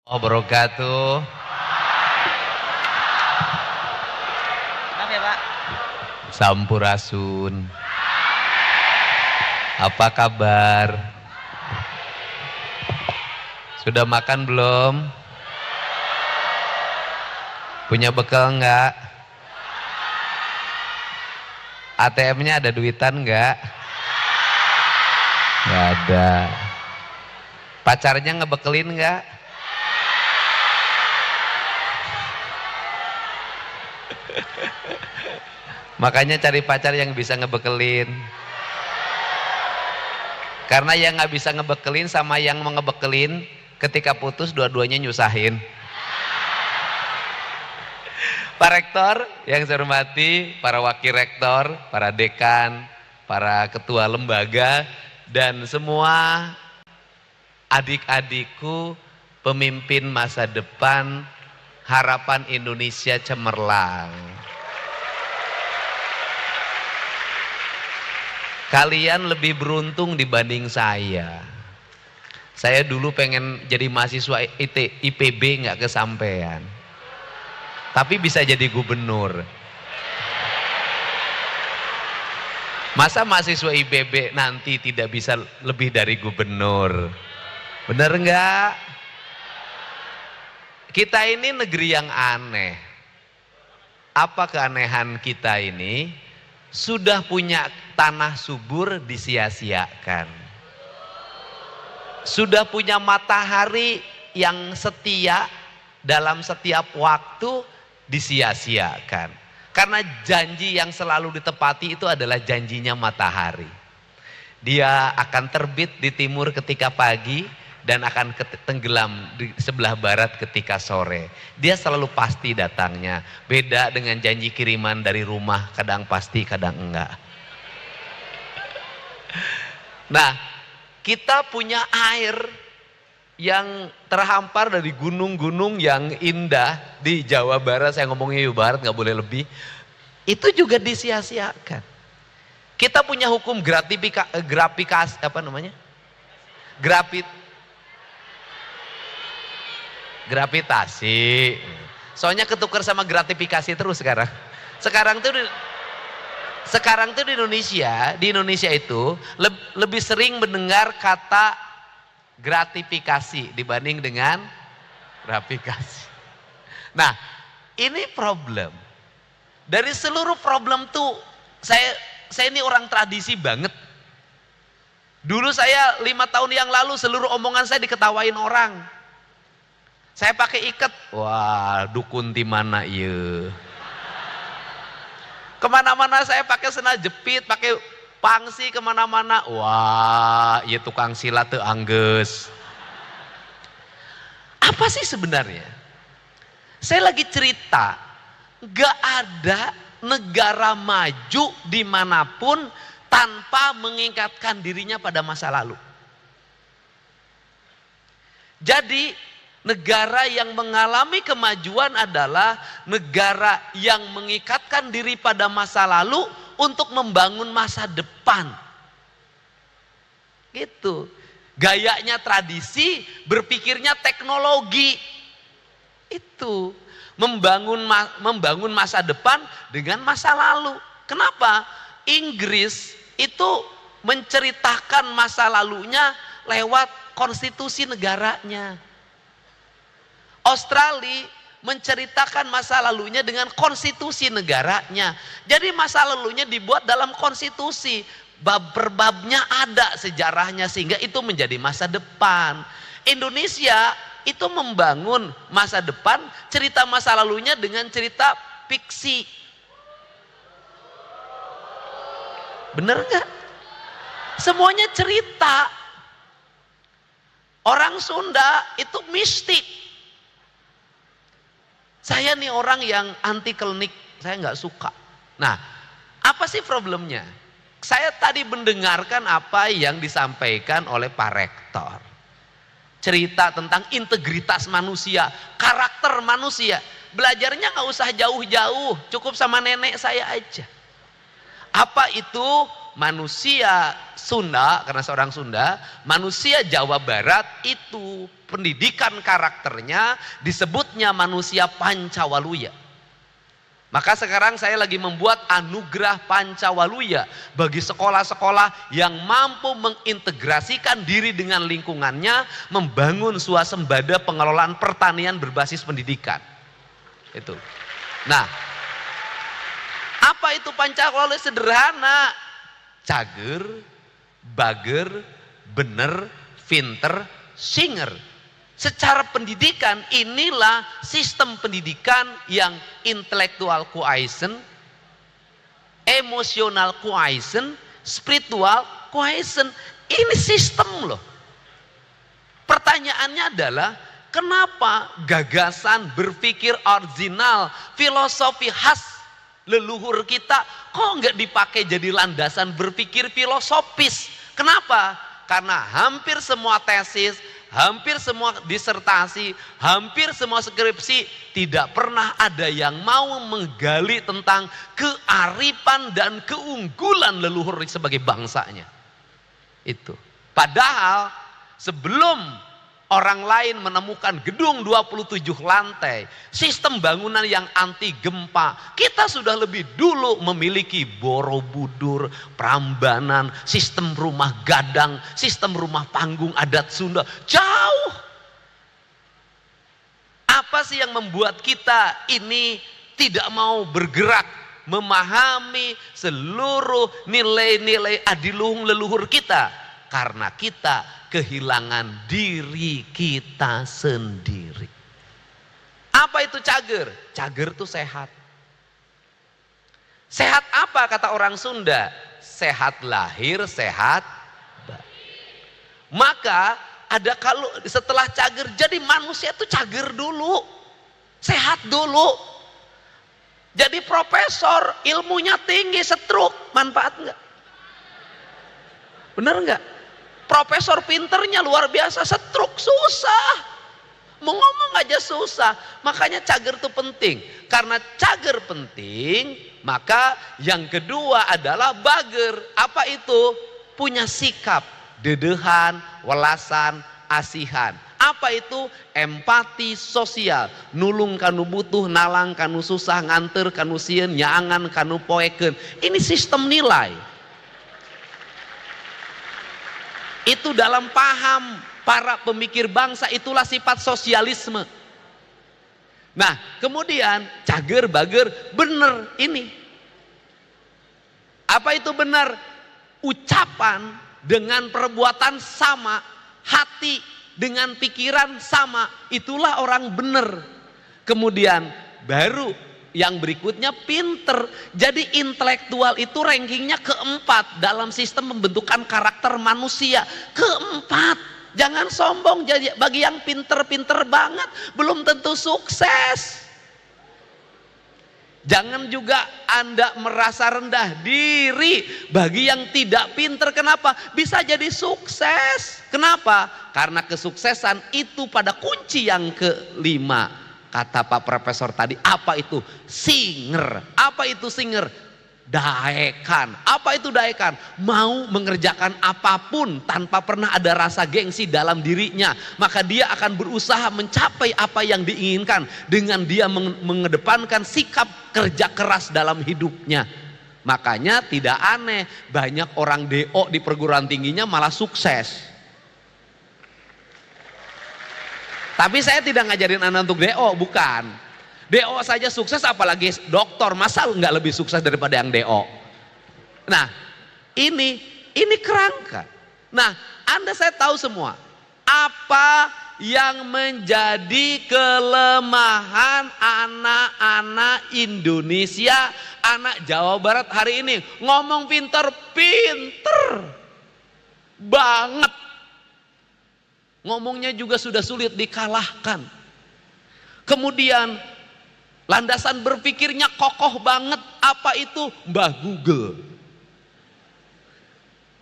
Wabarakatuh. Maaf ya Pak. Sampurasun. Apa kabar? Sudah makan belum? Punya bekal enggak? ATM-nya ada duitan enggak? Enggak ada. Pacarnya ngebekelin enggak? Makanya cari pacar yang bisa ngebekelin. Karena yang nggak bisa ngebekelin sama yang mau ngebekelin, ketika putus dua-duanya nyusahin. Pak Rektor yang saya hormati, para wakil rektor, para dekan, para ketua lembaga, dan semua adik-adikku pemimpin masa depan harapan Indonesia cemerlang. Kalian lebih beruntung dibanding saya. Saya dulu pengen jadi mahasiswa IPB nggak kesampaian. Tapi bisa jadi gubernur. Masa mahasiswa IPB nanti tidak bisa lebih dari gubernur? Bener nggak? Kita ini negeri yang aneh. Apa keanehan kita ini? Sudah punya tanah subur disia-siakan. Sudah punya matahari yang setia dalam setiap waktu disia-siakan. Karena janji yang selalu ditepati itu adalah janjinya matahari. Dia akan terbit di timur ketika pagi dan akan tenggelam di sebelah barat ketika sore. Dia selalu pasti datangnya. Beda dengan janji kiriman dari rumah, kadang pasti, kadang enggak. Nah, kita punya air yang terhampar dari gunung-gunung yang indah di Jawa Barat. Saya ngomongnya Jawa Barat, nggak boleh lebih. Itu juga disia-siakan. Kita punya hukum gratifikasi, apa namanya? Gravitasi. Soalnya ketukar sama gratifikasi terus sekarang. Sekarang tuh di Indonesia itu lebih sering mendengar kata gratifikasi dibanding dengan gratifikasi. Nah, ini problem. Dari seluruh problem tuh saya ini orang tradisi banget. Dulu saya 5 tahun yang lalu seluruh omongan saya diketawain orang. Saya pakai iket, wah dukun di mana iya. Kemana-mana saya pakai sena jepit, pakai pangsi kemana-mana, wah iya tukang silat tuh angges. Apa sih sebenarnya? Saya lagi cerita, gak ada negara maju dimanapun tanpa mengingatkan dirinya pada masa lalu. Jadi negara yang mengalami kemajuan adalah negara yang mengikatkan diri pada masa lalu untuk membangun masa depan. Gitu. Gayanya tradisi, berpikirnya teknologi. Itu membangun masa depan dengan masa lalu. Kenapa? Inggris itu menceritakan masa lalunya lewat konstitusi negaranya. Australia menceritakan masa lalunya dengan konstitusi negaranya. Jadi masa lalunya dibuat dalam konstitusi. Bab per babnya ada sejarahnya sehingga itu menjadi masa depan. Indonesia itu membangun masa depan, cerita masa lalunya dengan cerita fiksi. Bener nggak? Semuanya cerita. Orang Sunda itu mistik. Saya nih orang yang anti klinik, saya nggak suka. Nah, apa sih problemnya? Saya tadi mendengarkan apa yang disampaikan oleh Pak Rektor. Cerita tentang integritas manusia, karakter manusia. Belajarnya nggak usah jauh-jauh, cukup sama nenek saya aja. Apa itu manusia Sunda, karena seorang Sunda, manusia Jawa Barat itu pendidikan karakternya disebutnya manusia Pancawaluya. Maka sekarang saya lagi membuat anugerah Pancawaluya bagi sekolah-sekolah yang mampu mengintegrasikan diri dengan lingkungannya, membangun swasembada pengelolaan pertanian berbasis pendidikan. Itu. Nah, apa itu Pancawaluya? Sederhana. Cager, bager, bener, pinter, singer. Secara pendidikan inilah sistem pendidikan yang intelektual quotient, emosional quotient, spiritual quotient. Ini sistem loh. Pertanyaannya adalah kenapa gagasan berpikir original, filosofi khas leluhur kita kok nggak dipakai jadi landasan berpikir filosofis? Kenapa? Karena hampir semua tesis, hampir semua disertasi, hampir semua skripsi tidak pernah ada yang mau menggali tentang kearifan dan keunggulan leluhur sebagai bangsanya. Itu. Padahal sebelum orang lain menemukan gedung 27 lantai, sistem bangunan yang anti gempa, kita sudah lebih dulu memiliki Borobudur, Prambanan, sistem rumah gadang, sistem rumah panggung adat Sunda. Jauh. Apa sih yang membuat kita ini tidak mau bergerak, memahami seluruh nilai-nilai adiluhung leluhur kita? Karena kita kehilangan diri kita sendiri. Apa itu cager? Cager itu sehat. Sehat apa kata orang Sunda? Sehat lahir, sehat batin. Maka ada kalau setelah cager, jadi manusia itu cager dulu. Sehat dulu. Jadi profesor, ilmunya tinggi, stroke, manfaat enggak? Bener enggak? Profesor pinternya luar biasa, stroke susah. Mau ngomong aja susah. Makanya cager itu penting. Karena cager penting, maka yang kedua adalah bager. Apa itu? Punya sikap, dedehan, welasan, asihan. Apa itu? Empati sosial. Nulung kanu butuh, nalang kanu susah, nganter kanu sieun, nyaangan kanu poeken. Ini sistem nilai. Itu dalam paham para pemikir bangsa, itulah sifat sosialisme. Nah, kemudian cager, bager, bener ini. Apa itu benar? Ucapan dengan perbuatan sama, hati dengan pikiran sama, itulah orang benar. Kemudian baru yang berikutnya pinter. Jadi intelektual itu rankingnya keempat dalam sistem pembentukan karakter manusia. Keempat. Jangan sombong, jadi bagi yang pinter-pinter banget belum tentu sukses. Jangan juga Anda merasa rendah diri. Bagi yang tidak pinter, kenapa? Bisa jadi sukses. Kenapa? Karena kesuksesan itu pada kunci yang kelima. Kata Pak Profesor tadi, apa itu? Singer. Apa itu singer? Daekan. Apa itu daekan? Mau mengerjakan apapun tanpa pernah ada rasa gengsi dalam dirinya. Maka dia akan berusaha mencapai apa yang diinginkan dengan dia mengedepankan sikap kerja keras dalam hidupnya. Makanya tidak aneh banyak orang DO di perguruan tingginya malah sukses. Tapi saya tidak ngajarin Anda untuk DO, bukan. DO saja sukses, apalagi doktor, masa nggak lebih sukses daripada yang DO? Nah, ini kerangka. Nah, Anda saya tahu semua. Apa yang menjadi kelemahan anak-anak Indonesia, anak Jawa Barat hari ini? Ngomong pinter banget. Ngomongnya juga sudah sulit dikalahkan. Kemudian landasan berpikirnya kokoh banget. Apa itu? Mbah Google.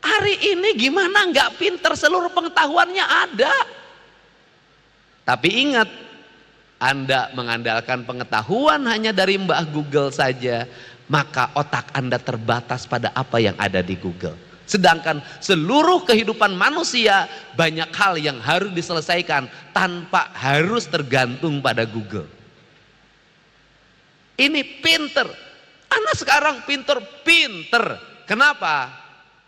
Hari ini gimana nggak pinter, seluruh pengetahuannya ada. Tapi ingat, Anda mengandalkan pengetahuan hanya dari Mbah Google saja, maka otak Anda terbatas pada apa yang ada di Google. Sedangkan seluruh kehidupan manusia banyak hal yang harus diselesaikan tanpa harus tergantung pada Google. Ini pinter. Anak sekarang pinter. Kenapa?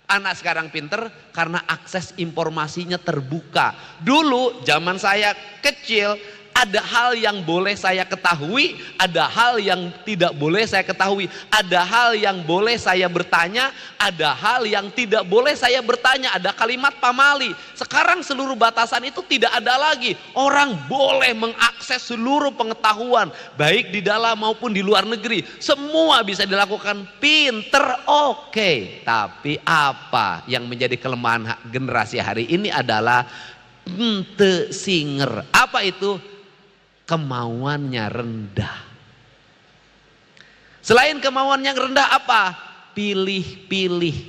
Anak sekarang pinter karena akses informasinya terbuka. Dulu zaman saya kecil, ada hal yang boleh saya ketahui, ada hal yang tidak boleh saya ketahui, ada hal yang boleh saya bertanya, ada hal yang tidak boleh saya bertanya, ada kalimat pamali. Sekarang seluruh batasan itu tidak ada lagi. Orang boleh mengakses seluruh pengetahuan, baik di dalam maupun di luar negeri. Semua bisa dilakukan. Pinter, oke. Tapi apa yang menjadi kelemahan generasi hari ini adalah ente singer. Apa itu? Kemauannya rendah. Selain kemauannya rendah apa? Pilih-pilih.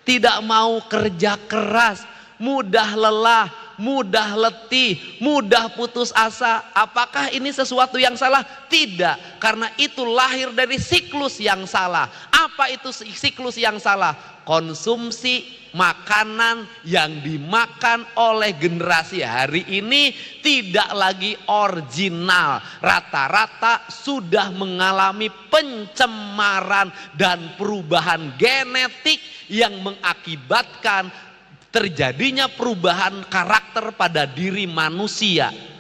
Tidak mau kerja keras, mudah lelah, mudah letih, mudah putus asa. Apakah ini sesuatu yang salah? Tidak, karena itu lahir dari siklus yang salah. Apa itu siklus yang salah? Konsumsi makanan yang dimakan oleh generasi hari ini tidak lagi original. Rata-rata sudah mengalami pencemaran dan perubahan genetik yang mengakibatkan terjadinya perubahan karakter pada diri manusia.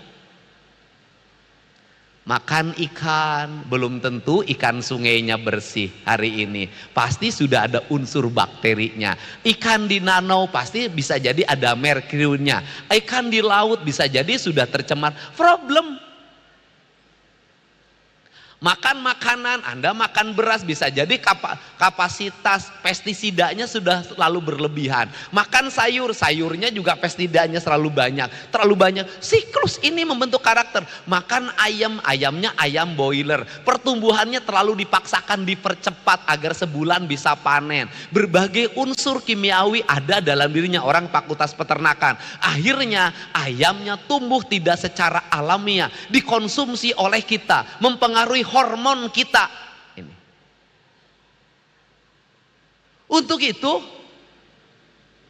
Makan ikan, belum tentu ikan sungainya bersih hari ini. Pasti sudah ada unsur bakterinya. Ikan di danau pasti bisa jadi ada merkurinya. Ikan di laut bisa jadi sudah tercemar. Problem. Makan makanan, Anda makan beras bisa jadi kapasitas pestisidanya sudah terlalu berlebihan. Makan sayur, sayurnya juga pestisidanya terlalu banyak. Siklus ini membentuk karakter. Makan ayam, ayamnya ayam boiler. Pertumbuhannya terlalu dipaksakan dipercepat agar sebulan bisa panen. Berbagai unsur kimiawi ada dalam dirinya orang fakultas peternakan. Akhirnya ayamnya tumbuh tidak secara alamiah, dikonsumsi oleh kita, mempengaruhi hormon kita. Ini. Untuk itu,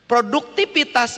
produktivitas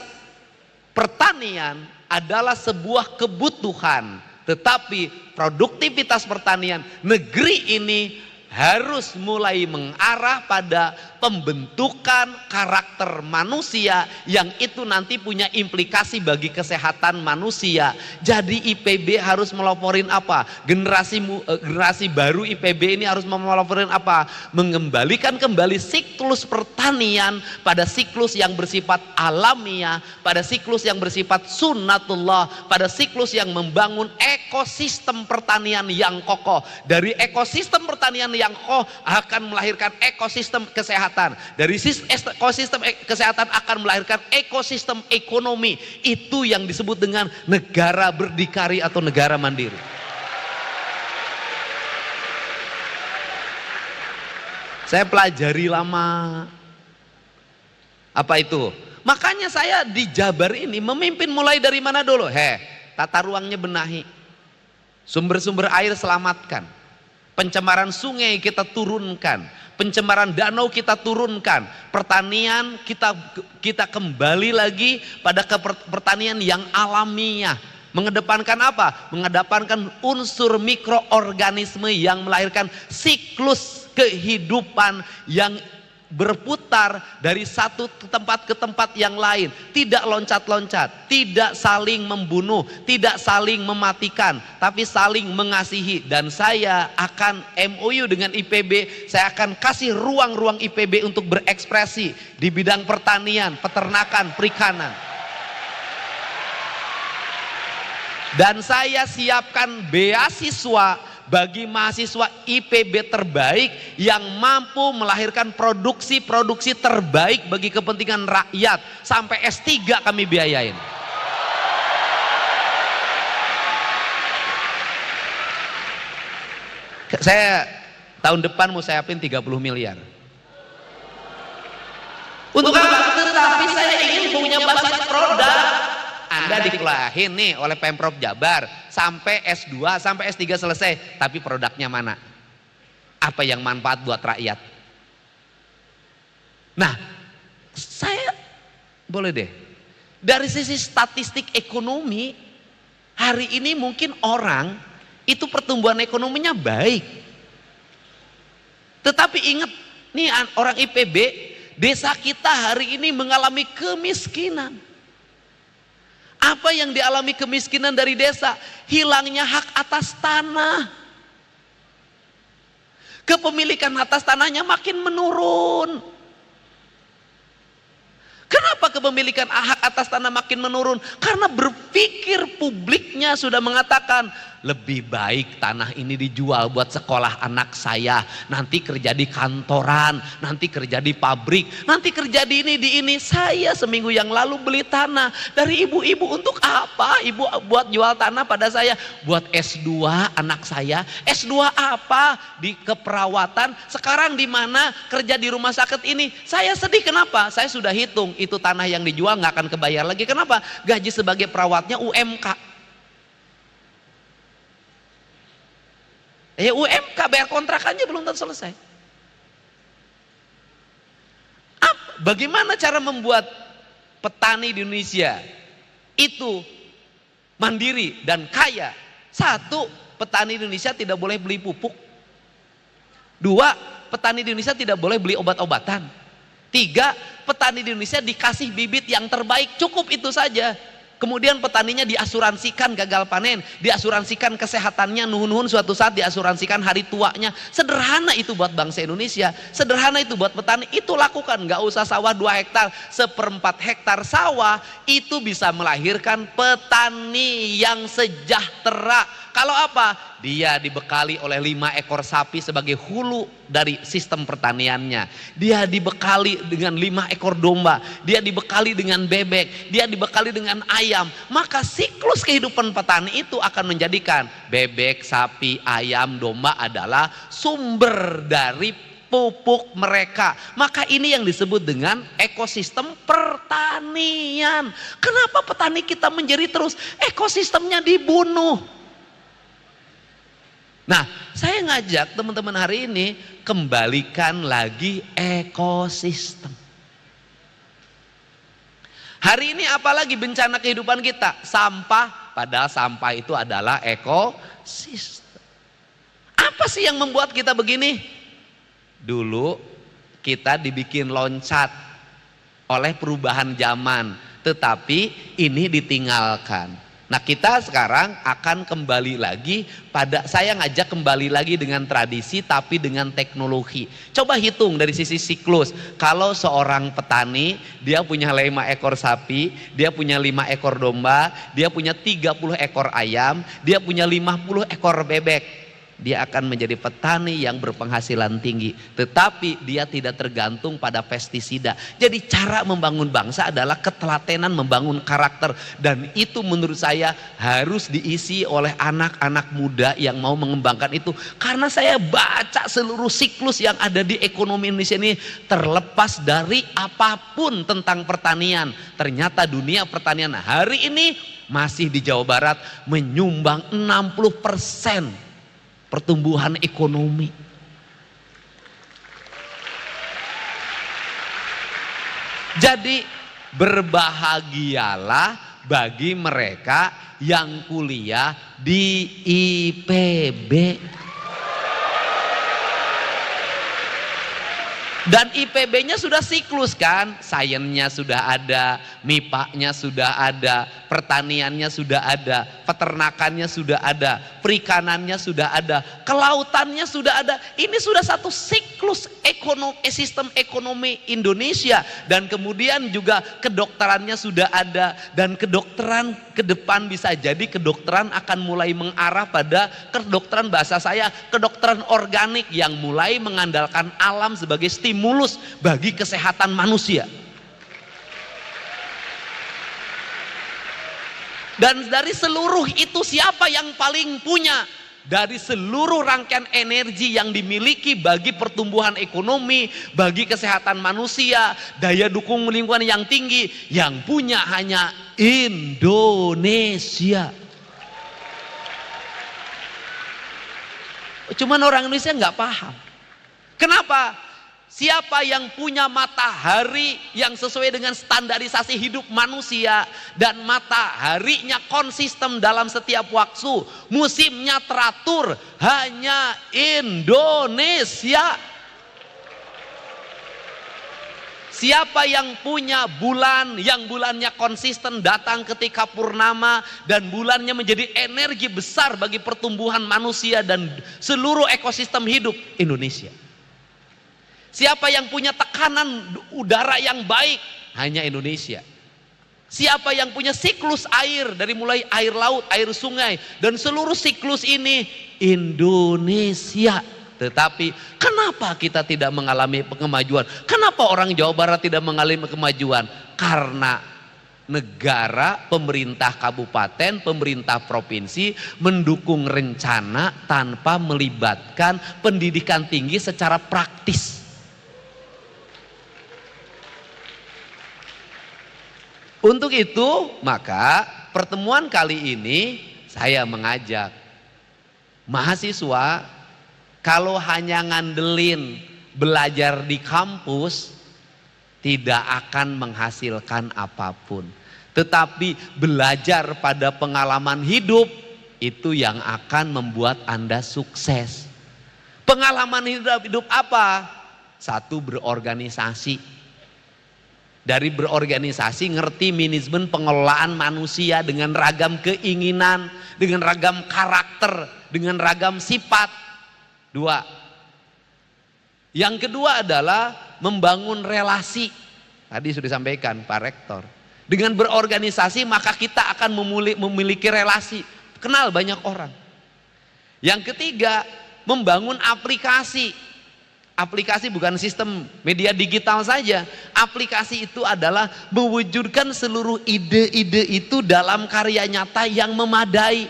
pertanian adalah sebuah kebutuhan, tetapi produktivitas pertanian negeri ini harus mulai mengarah pada pembentukan karakter manusia yang itu nanti punya implikasi bagi kesehatan manusia. Jadi IPB harus melaporin apa? Generasi baru IPB ini harus melaporin apa? Mengembalikan kembali siklus pertanian pada siklus yang bersifat alamiah, pada siklus yang bersifat sunnatullah, pada siklus yang membangun ekosistem pertanian yang kokoh. Dari ekosistem pertanian yang kokoh akan melahirkan ekosistem kesehatan. Dari ekosistem kesehatan akan melahirkan ekosistem ekonomi. Itu yang disebut dengan negara berdikari atau negara mandiri. Saya pelajari lama. Apa itu? Makanya saya di Jabar ini memimpin mulai dari mana dulu? Tata ruangnya benahi. Sumber-sumber air selamatkan. Pencemaran sungai kita turunkan, pencemaran danau kita turunkan, pertanian kita kembali lagi pada pertanian yang alamiah. Mengedepankan apa? Mengedepankan unsur mikroorganisme yang melahirkan siklus kehidupan yang berputar dari satu tempat ke tempat yang lain, tidak loncat-loncat, tidak saling membunuh, tidak saling mematikan, tapi saling mengasihi. Dan saya akan MOU dengan IPB, saya akan kasih ruang-ruang IPB untuk berekspresi di bidang pertanian, peternakan, perikanan. Dan saya siapkan beasiswa bagi mahasiswa IPB terbaik yang mampu melahirkan produksi-produksi terbaik bagi kepentingan rakyat. Sampai S3 kami biayain. Saya tahun depan mau siapin 30 miliar. Untuk apa? Tetapi saya ingin punya basis produk. Anda dikelahin nih oleh Pemprov Jabar sampai S2, sampai S3 selesai, tapi produknya mana? Apa yang manfaat buat rakyat? Nah, Boleh deh. Dari sisi statistik ekonomi, hari ini mungkin orang itu pertumbuhan ekonominya baik. Tetapi ingat, nih orang IPB, desa kita hari ini mengalami kemiskinan. Apa yang dialami kemiskinan dari desa? Hilangnya hak atas tanah. Kepemilikan atas tanahnya makin menurun. Kenapa kepemilikan hak atas tanah makin menurun? Karena berpikir publiknya sudah mengatakan, lebih baik tanah ini dijual buat sekolah anak saya, nanti kerja di kantoran, nanti kerja di pabrik, nanti kerja di ini. Saya seminggu yang lalu beli tanah dari ibu-ibu. Untuk apa? Ibu buat jual tanah pada saya. Buat S2 anak saya. S2 apa? Di keperawatan. Sekarang di mana? Kerja di rumah sakit ini. Saya sedih, kenapa? Saya sudah hitung, itu tanah yang dijual nggak akan kebayar lagi. Kenapa? Gaji sebagai perawatnya UMK. UMK bayar kontrakannya belum tentu selesai. Bagaimana cara membuat petani di Indonesia itu mandiri dan kaya? Satu, petani di Indonesia tidak boleh beli pupuk. Dua, petani di Indonesia tidak boleh beli obat-obatan. Tiga, petani di Indonesia dikasih bibit yang terbaik, cukup itu saja. Kemudian petaninya diasuransikan gagal panen, diasuransikan kesehatannya, nuhun-nuhun suatu saat diasuransikan hari tuanya. Sederhana itu buat bangsa Indonesia, sederhana itu buat petani. Itu lakukan, nggak usah sawah 2 hektar, 1/4 hektar sawah itu bisa melahirkan petani yang sejahtera. Kalau apa? Dia dibekali oleh 5 ekor sapi sebagai hulu dari sistem pertaniannya. Dia dibekali dengan 5 ekor domba. Dia dibekali dengan bebek. Dia dibekali dengan ayam. Maka siklus kehidupan petani itu akan menjadikan bebek, sapi, ayam, domba adalah sumber dari pupuk mereka. Maka ini yang disebut dengan ekosistem pertanian. Kenapa petani kita menjadi terus? Ekosistemnya dibunuh. Nah, saya ngajak teman-teman hari ini kembalikan lagi ekosistem. Hari ini apalagi bencana kehidupan kita? Sampah, padahal sampah itu adalah ekosistem. Apa sih yang membuat kita begini? Dulu kita dibikin loncat oleh perubahan zaman, tetapi ini ditinggalkan. Nah, kita sekarang akan kembali lagi saya ngajak kembali lagi dengan tradisi tapi dengan teknologi. Coba hitung dari sisi siklus. Kalau seorang petani, dia punya 5 ekor sapi, dia punya 5 ekor domba, dia punya 30 ekor ayam, dia punya 50 ekor bebek. Dia akan menjadi petani yang berpenghasilan tinggi, tetapi dia tidak tergantung pada pestisida. Jadi cara membangun bangsa adalah ketelatenan membangun karakter, dan itu menurut saya harus diisi oleh anak-anak muda yang mau mengembangkan itu. Karena saya baca seluruh siklus yang ada di ekonomi Indonesia ini, terlepas dari apapun tentang pertanian, ternyata dunia pertanian hari ini masih di Jawa Barat menyumbang 60% pertumbuhan ekonomi. Jadi berbahagialah bagi mereka yang kuliah di IPB. Dan IPB-nya sudah siklus kan, sainsnya sudah ada, MIPA-nya sudah ada, pertaniannya sudah ada, peternakannya sudah ada, perikanannya sudah ada, kelautannya sudah ada. Ini sudah satu siklus sistem ekonomi Indonesia. Dan kemudian juga kedokterannya sudah ada, dan kedokteran ke depan bisa jadi kedokteran akan mulai mengarah pada kedokteran, bahasa saya kedokteran organik yang mulai mengandalkan alam sebagai stimulus bagi kesehatan manusia. Dan dari seluruh itu siapa yang paling punya? Dari seluruh rangkaian energi yang dimiliki bagi pertumbuhan ekonomi, bagi kesehatan manusia, daya dukung lingkungan yang tinggi, yang punya hanya Indonesia. Cuman orang Indonesia nggak paham. Kenapa? Siapa yang punya matahari yang sesuai dengan standarisasi hidup manusia dan mataharinya konsisten dalam setiap waktu, musimnya teratur, hanya Indonesia. Siapa yang punya bulan yang bulannya konsisten datang ketika purnama dan bulannya menjadi energi besar bagi pertumbuhan manusia dan seluruh ekosistem hidup, Indonesia. Siapa yang punya tekanan udara yang baik, hanya Indonesia. Siapa yang punya siklus air dari mulai air laut, air sungai dan seluruh siklus ini, Indonesia. Tetapi kenapa kita tidak mengalami kemajuan? Kenapa orang Jawa Barat tidak mengalami kemajuan? Karena negara, pemerintah kabupaten, pemerintah provinsi mendukung rencana tanpa melibatkan pendidikan tinggi secara praktis. Untuk itu, maka pertemuan kali ini saya mengajak mahasiswa, kalau hanya ngandelin belajar di kampus tidak akan menghasilkan apapun. Tetapi belajar pada pengalaman hidup itu yang akan membuat Anda sukses. Pengalaman hidup apa? Satu, berorganisasi. Dari berorganisasi ngerti manajemen pengelolaan manusia dengan ragam keinginan, dengan ragam karakter, dengan ragam sifat. Dua. Yang kedua adalah membangun relasi. Tadi sudah disampaikan Pak Rektor. Dengan berorganisasi maka kita akan memiliki relasi. Kenal banyak orang. Yang ketiga, membangun aplikasi. Aplikasi bukan sistem media digital saja. Aplikasi itu adalah mewujudkan seluruh ide-ide itu dalam karya nyata yang memadai.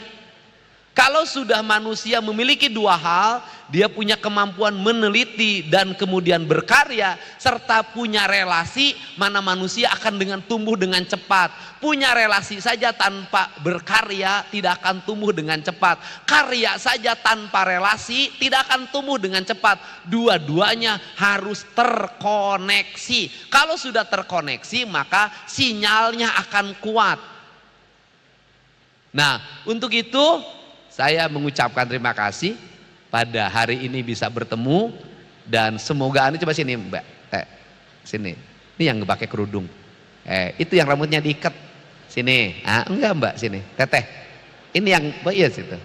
Kalau sudah manusia memiliki dua hal, dia punya kemampuan meneliti dan kemudian berkarya, serta punya relasi, mana manusia akan tumbuh dengan cepat. Punya relasi saja tanpa berkarya tidak akan tumbuh dengan cepat. Karya saja tanpa relasi tidak akan tumbuh dengan cepat. Dua-duanya harus terkoneksi. Kalau sudah terkoneksi maka sinyalnya akan kuat. Nah, untuk itu saya mengucapkan terima kasih pada hari ini bisa bertemu dan semoga Anda coba sini Mbak, sini. Ini yang pakai kerudung. Itu yang rambutnya diikat. Sini. Enggak Mbak, sini. Teteh. Ini yang iya situ.